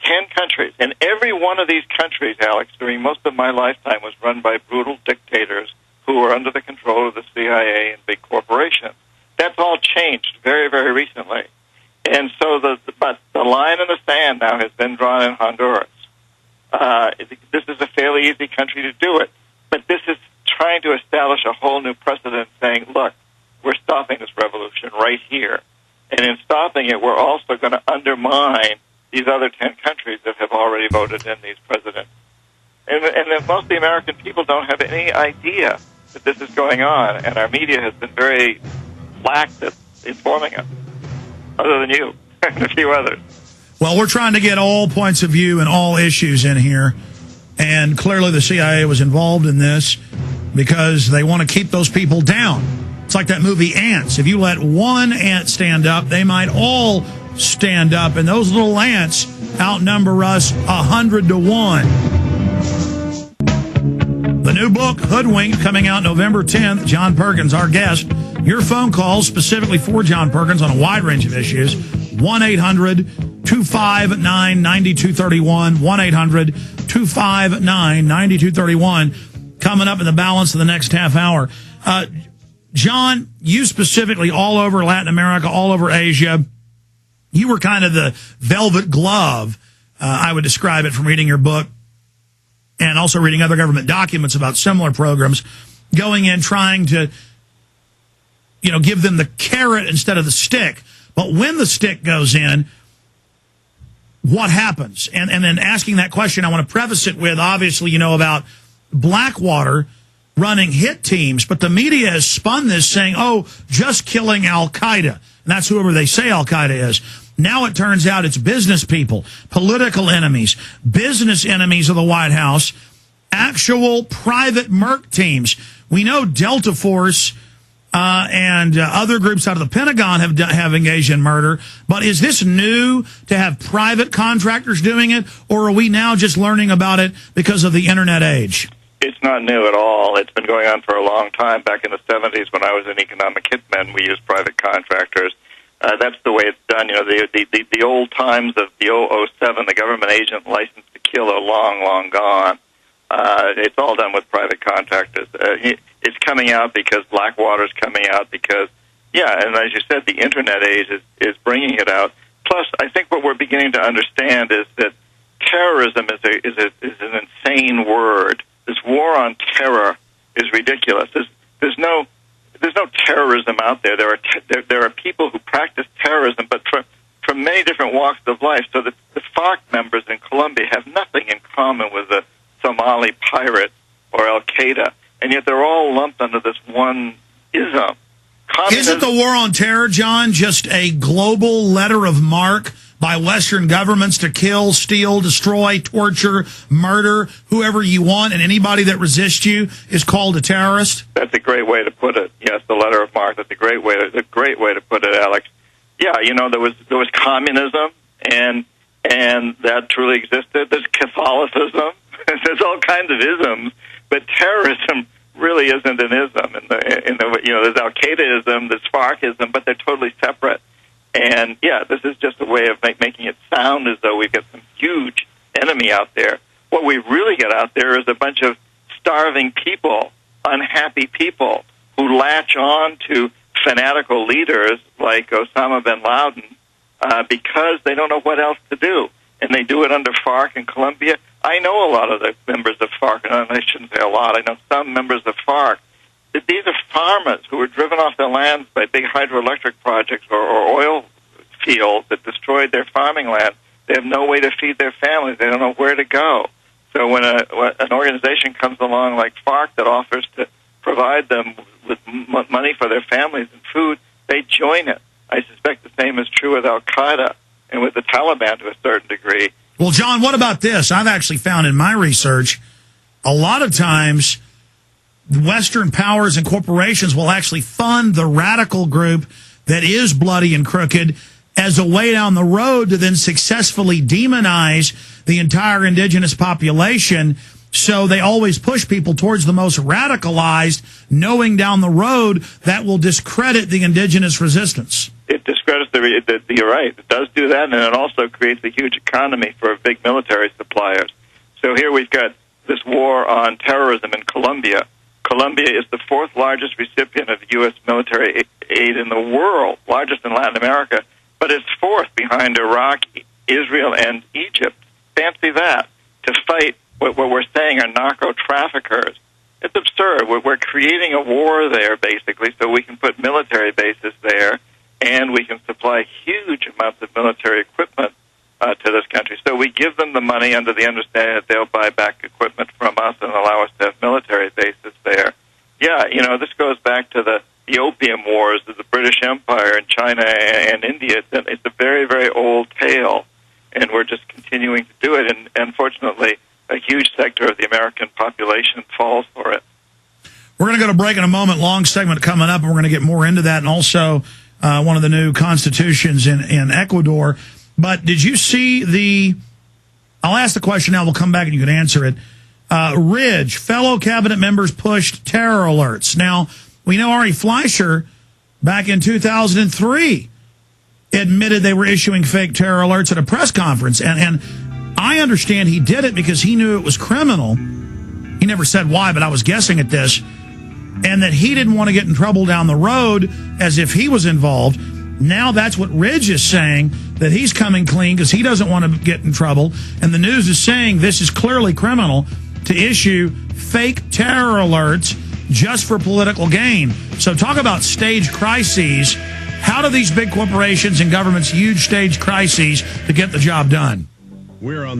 10 countries. And every one of these countries, Alex, during most of my lifetime was run by brutal dictators who were under the control of the CIA and big corporations. That's all changed very, very recently. And so but the line in the sand now has been drawn in Honduras. This is a fairly easy country to do it. But this is trying to establish a whole new precedent saying, look, we're stopping this revolution right here. And in stopping it, we're also going to undermine these other 10 countries that have already voted in these presidents. And that most of the American people don't have any idea that this is going on, and our media has been very lax at informing us, other than you and a few others. Well, we're trying to get all points of view and all issues in here, and clearly the CIA was involved in this because they want to keep those people down. It's like that movie Ants. If you let one ant stand up, they might all stand up, and those little ants outnumber us 100 to 1. The new book, Hoodwink, coming out November 10th. John Perkins, our guest. Your phone calls specifically for John Perkins on a wide range of issues. 1-800-259-9231. 1-800-259-9231. Coming up in the balance of the next half hour. John, you specifically all over Latin America, all over Asia. You were kind of the velvet glove, I would describe it, from reading your book and also reading other government documents about similar programs, going in trying to, give them the carrot instead of the stick. But when the stick goes in, what happens? And then asking that question, I want to preface it with, obviously, about Blackwater running hit teams, but the media has spun this saying, oh, just killing Al-Qaeda. And that's whoever they say Al-Qaeda is. Now it turns out it's business people, political enemies, business enemies of the White House, actual private merc teams. We know Delta Force and other groups out of the Pentagon have engaged in murder, but is this new to have private contractors doing it, or are we now just learning about it because of the Internet age? It's not new at all. It's been going on for a long time. Back in the 70s when I was an economic hitman, we used private contractors. That's the way it's done. The old times of the 007, the government agent licensed to kill, are long, long gone. It's all done with private contractors. It's coming out because Blackwater's coming out because, and as you said, the Internet age is bringing it out. Plus, I think what we're beginning to understand is that terrorism is an insane word. This war on terror is ridiculous. There's no terrorism out there. There are people who practice terrorism, but from many different walks of life. So the FARC members in Colombia have nothing in common with the Somali pirate or Al-Qaeda, and yet they're all lumped under this one ism. Isn't the war on terror, John, just a global letter of marque by Western governments to kill, steal, destroy, torture, murder whoever you want, and anybody that resists you is called a terrorist? That's a great way to put it. Yes, the letter of marque. That's a great way to put it, Alex. Yeah, there was communism, and that truly existed. There's Catholicism. There's all kinds of isms, but terrorism really isn't an ism. There's Al-Qaeda-ism, there's FARC-ism, but they're totally separate. And, this is just a way of making it sound as though we've got some huge enemy out there. What we really got out there is a bunch of starving people, unhappy people, who latch on to fanatical leaders like Osama bin Laden because they don't know what else to do. And they do it under FARC in Colombia. I know a lot of the members of FARC, and I shouldn't say a lot, I know some members of FARC. These are farmers who were driven off their lands by big hydroelectric projects or oil fields that destroyed their farming land. They have no way to feed their families. They don't know where to go. So when an organization comes along like FARC that offers to provide them with money for their families and food, they join it. I suspect the same is true with Al-Qaeda and with the Taliban to a certain degree. Well, John, what about this? I've actually found in my research, a lot of times Western powers and corporations will actually fund the radical group that is bloody and crooked as a way down the road to then successfully demonize the entire indigenous population. So they always push people towards the most radicalized, knowing down the road that will discredit the indigenous resistance. it discredits you're right. It does do that, and it also creates a huge economy for big military suppliers. So here we've got this war on terrorism in Colombia. Colombia is the fourth largest recipient of U.S. military aid in the world, largest in Latin America, but it's fourth behind Iraq, Israel, and Egypt. Fancy that, to fight what we're saying are narco-traffickers. It's absurd. We're creating a war there, basically, so we can put military bases there, and we can supply huge amounts of military equipment to this country. So we give them the money under the understanding that they'll buy back equipment from us and allow us to have military bases there. Yeah, this goes back to the opium wars of the British Empire in China and India. It's a very, very old tale, and we're just continuing to do it. And unfortunately, a huge sector of the American population falls for it. We're going to go to break in a moment. Long segment coming up, and we're going to get more into that, and also one of the new constitutions in Ecuador. But did you see I'll ask the question now, we'll come back and you can answer it. Ridge, fellow cabinet members pushed terror alerts. Now, we know Ari Fleischer, back in 2003, admitted they were issuing fake terror alerts at a press conference. And I understand he did it because he knew it was criminal. He never said why, but I was guessing at this. And that he didn't want to get in trouble down the road as if he was involved. Now that's what Ridge is saying, that he's coming clean because he doesn't want to get in trouble. And the news is saying this is clearly criminal to issue fake terror alerts just for political gain. So talk about stage crises. How do these big corporations and governments use stage crises to get the job done? We're on